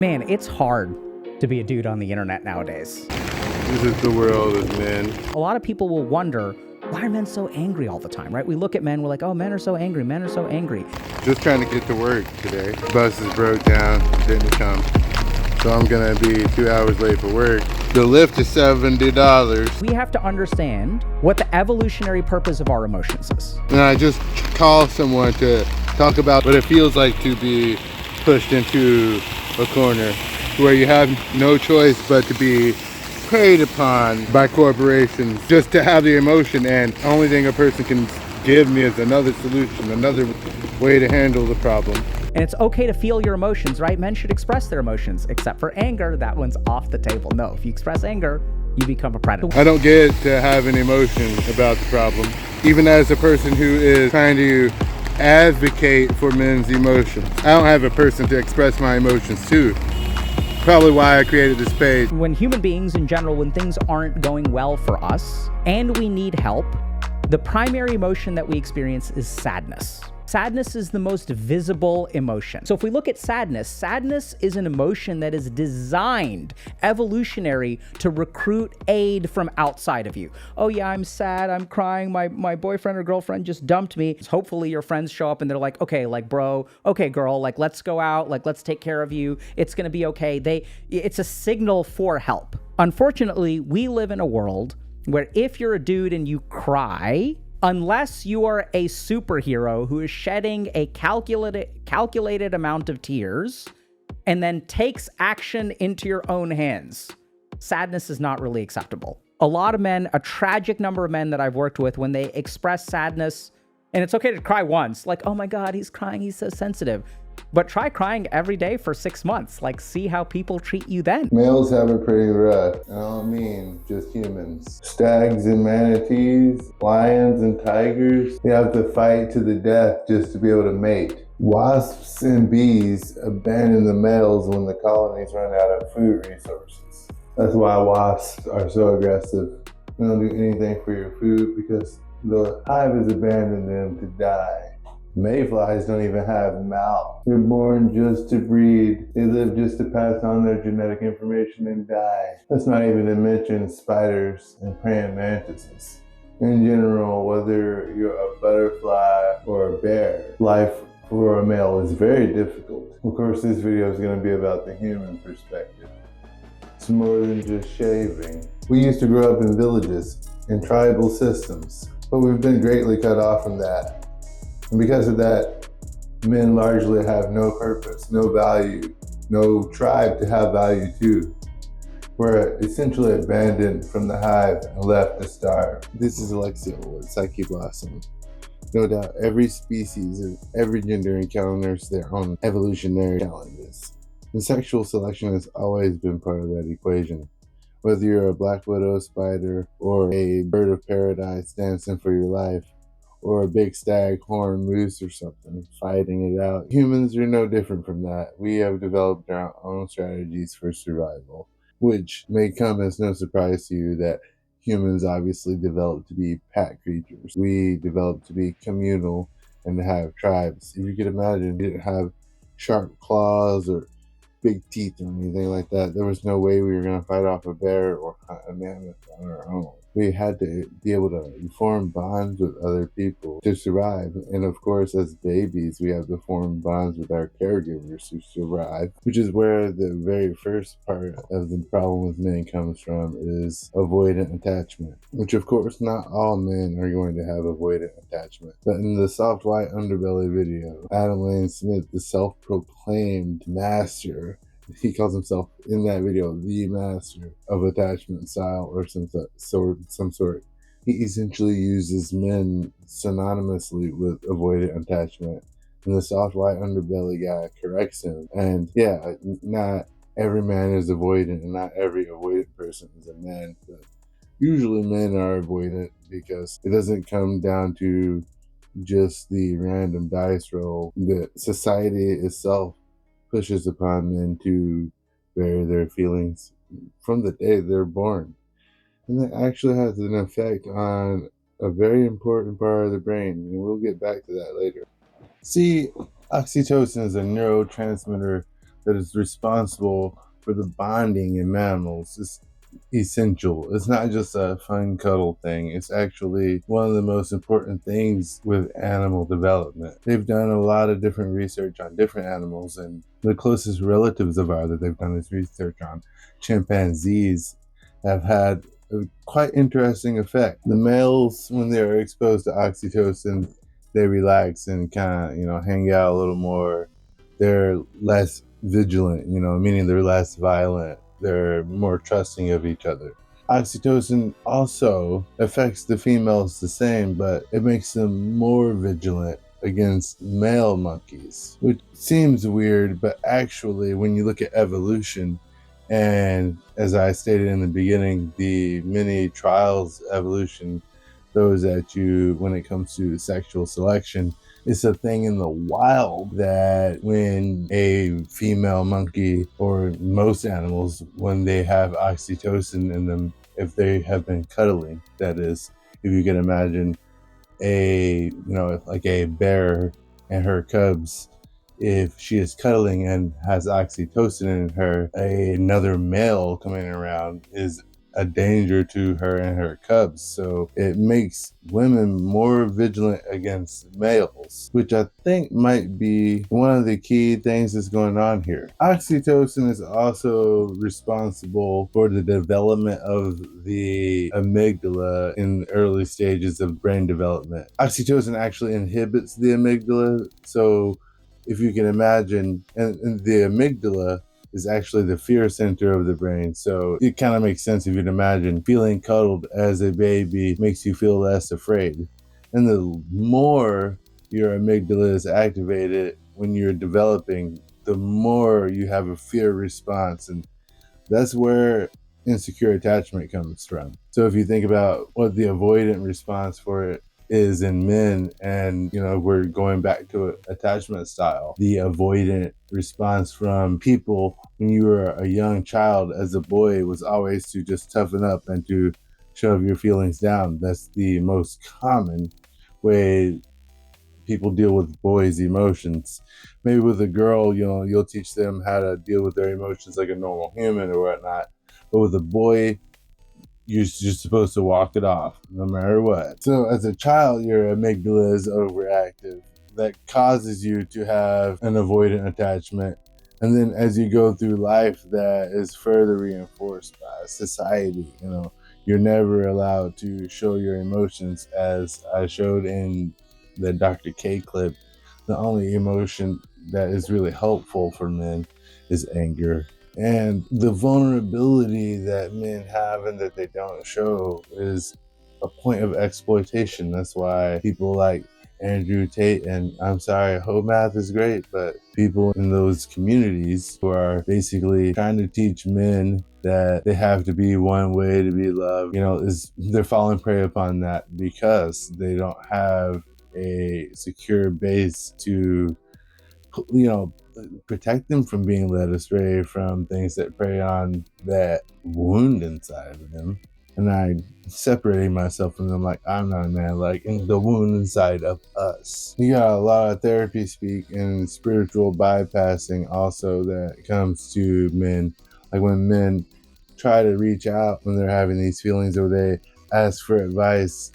Man, it's hard to be a dude on the internet nowadays. This is the world of men. A lot of people will wonder, why are men so angry all the time, right? We look at men, we're like, oh, men are so angry, men are so angry. Just trying to get to work today. Bus is broke down, didn't come. So I'm gonna be 2 hours late for work. The lift is $70. We have to understand what the evolutionary purpose of our emotions is. And I just call someone to talk about what it feels like to be pushed into a corner where you have no choice but to be preyed upon by corporations, just to have the emotion, and the only thing a person can give me is another solution, another way to handle the problem. And it's okay to feel your emotions, right? Men should express their emotions, except for anger. That one's off the table. No, if you express anger, you become a predator. I don't get to have an emotion about the problem, even as a person who is trying to advocate for men's emotions. I don't have a person to express my emotions to. Probably why I created this page. When human beings in general, when things aren't going well for us and we need help, the primary emotion that we experience is sadness. Sadness is the most visible emotion. So if we look at sadness, sadness is an emotion that is designed evolutionary to recruit aid from outside of you. Oh yeah, I'm sad, I'm crying, my boyfriend or girlfriend just dumped me. Hopefully your friends show up and they're like, okay, like bro, okay girl, like let's go out, like let's take care of you. It's gonna be okay. It's a signal for help. Unfortunately, we live in a world where if you're a dude and you cry, unless you are a superhero who is shedding a calculated amount of tears and then takes action into your own hands, sadness is not really acceptable. A lot of men, a tragic number of men that I've worked with, when they express sadness, and it's okay to cry once, like, oh my God, he's crying, he's so sensitive. But try crying every day for 6 months. Like, see how people treat you then. Males have it pretty rough. I don't mean just humans. Stags and manatees, lions and tigers, they have to fight to the death just to be able to mate. Wasps and bees abandon the males when the colonies run out of food resources. That's why wasps are so aggressive. They don't do anything for your food because the hive has abandoned them to die. Mayflies don't even have mouths. They're born just to breed. They live just to pass on their genetic information and die. That's not even to mention spiders and praying mantises. In general, whether you're a butterfly or a bear, life for a male is very difficult. Of course, this video is going to be about the human perspective. It's more than just shaving. We used to grow up in villages, in tribal systems, but we've been greatly cut off from that. And because of that, men largely have no purpose, no value, no tribe to have value to. We're essentially abandoned from the hive and left to starve. This is Alexia with Psyche Blossom. No doubt, every species and every gender encounters their own evolutionary challenges. And sexual selection has always been part of that equation. Whether you're a black widow spider or a bird of paradise dancing for your life, or a big staghorn moose or something, fighting it out. Humans are no different from that. We have developed our own strategies for survival, which may come as no surprise to you that humans obviously developed to be pack creatures. We developed to be communal and to have tribes. If you could imagine, we didn't have sharp claws or big teeth or anything like that. There was no way we were going to fight off a bear or hunt a mammoth on our own. We had to be able to form bonds with other people to survive. And of course, as babies, we have to form bonds with our caregivers to survive, which is where the very first part of the problem with men comes from, is avoidant attachment, which of course not all men are going to have avoidant attachment. But in the soft white underbelly video, Adam Lane Smith, the self-proclaimed master, he calls himself in that video the master of attachment style or some sort. He essentially uses men synonymously with avoidant attachment, and the soft white underbelly guy corrects him. And yeah, not every man is avoidant, and not every avoidant person is a man, but usually men are avoidant because it doesn't come down to just the random dice roll. The society itself pushes upon men to bury their feelings from the day they're born. And that actually has an effect on a very important part of the brain, and we'll get back to that later. See, oxytocin is a neurotransmitter that is responsible for the bonding in mammals is essential. It's not just a fun cuddle thing. It's actually one of the most important things with animal development. They've done a lot of different research on different animals, and the closest relatives of ours that they've done this research on, chimpanzees, have had a quite interesting effect. The males, when they're exposed to oxytocin, they relax and kind of, hang out a little more. They're less vigilant, meaning they're less violent. They're more trusting of each other. Oxytocin also affects the females the same, but it makes them more vigilant against male monkeys, which seems weird, but actually, when you look at evolution, and as I stated in the beginning, the many trials evolution throws at you when it comes to sexual selection, it's a thing in the wild that when a female monkey, or most animals, when they have oxytocin in them, if they have been cuddling, that is, if you can imagine like a bear and her cubs, if she is cuddling and has oxytocin in her, another male coming around is a danger to her and her cubs. So it makes women more vigilant against males, which I think might be one of the key things that's going on here. Oxytocin is also responsible for the development of the amygdala in early stages of brain development. Oxytocin actually inhibits the amygdala, so if you can imagine, and the amygdala is actually the fear center of the brain. So it kind of makes sense if you can imagine feeling cuddled as a baby makes you feel less afraid. And the more your amygdala is activated when you're developing, the more you have a fear response. And that's where insecure attachment comes from. So if you think about what the avoidant response for it is in men, and we're going back to attachment style, the avoidant response from people when you were a young child as a boy was always to just toughen up and to shove your feelings down. That's the most common way people deal with boys' emotions. Maybe with a girl, you'll teach them how to deal with their emotions like a normal human or whatnot, but with a boy, you're just supposed to walk it off no matter what. So as a child, your amygdala is overactive. That causes you to have an avoidant attachment. And then as you go through life, that is further reinforced by society. You're never allowed to show your emotions. As I showed in the Dr. K clip, the only emotion that is really helpful for men is anger. And the vulnerability that men have and that they don't show is a point of exploitation. That's why people like Andrew Tate, and I'm sorry, Math is great, but people in those communities who are basically trying to teach men that they have to be one way to be loved, they're falling prey upon that because they don't have a secure base to, protect them from being led astray from things that prey on that wound inside of them. And I separating myself from them like I'm not a man, like in the wound inside of us. You got a lot of therapy speak and spiritual bypassing also that comes to men. Like when men try to reach out when they're having these feelings or they ask for advice,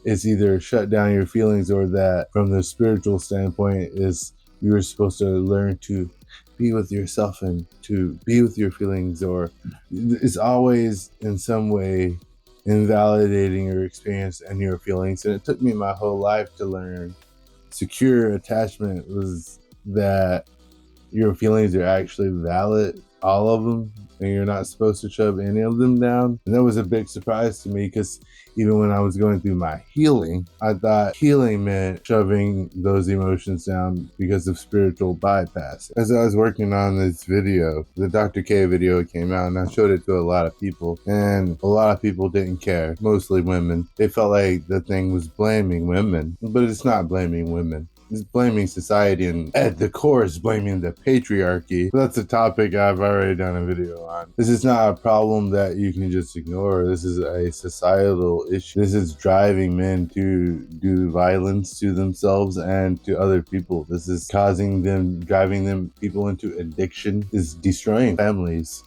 it's either shut down your feelings or that from the spiritual standpoint is you're supposed to learn to be with yourself and to be with your feelings, or it's always in some way invalidating your experience and your feelings. And it took me my whole life to learn secure attachment was that your feelings are actually valid, all of them, and you're not supposed to shove any of them down. And that was a big surprise to me because even when I was going through my healing, I thought healing meant shoving those emotions down because of spiritual bypass. As I was working on this video, the Dr. K video came out, and I showed it to a lot of people, and a lot of people didn't care, mostly women. They felt like the thing was blaming women, but it's not blaming women. is blaming society, and at the core is blaming the patriarchy. That's a topic I've already done a video on. This is not a problem that you can just ignore. This is a societal issue. This is driving men to do violence to themselves and to other people. This is driving people into addiction. This is destroying families.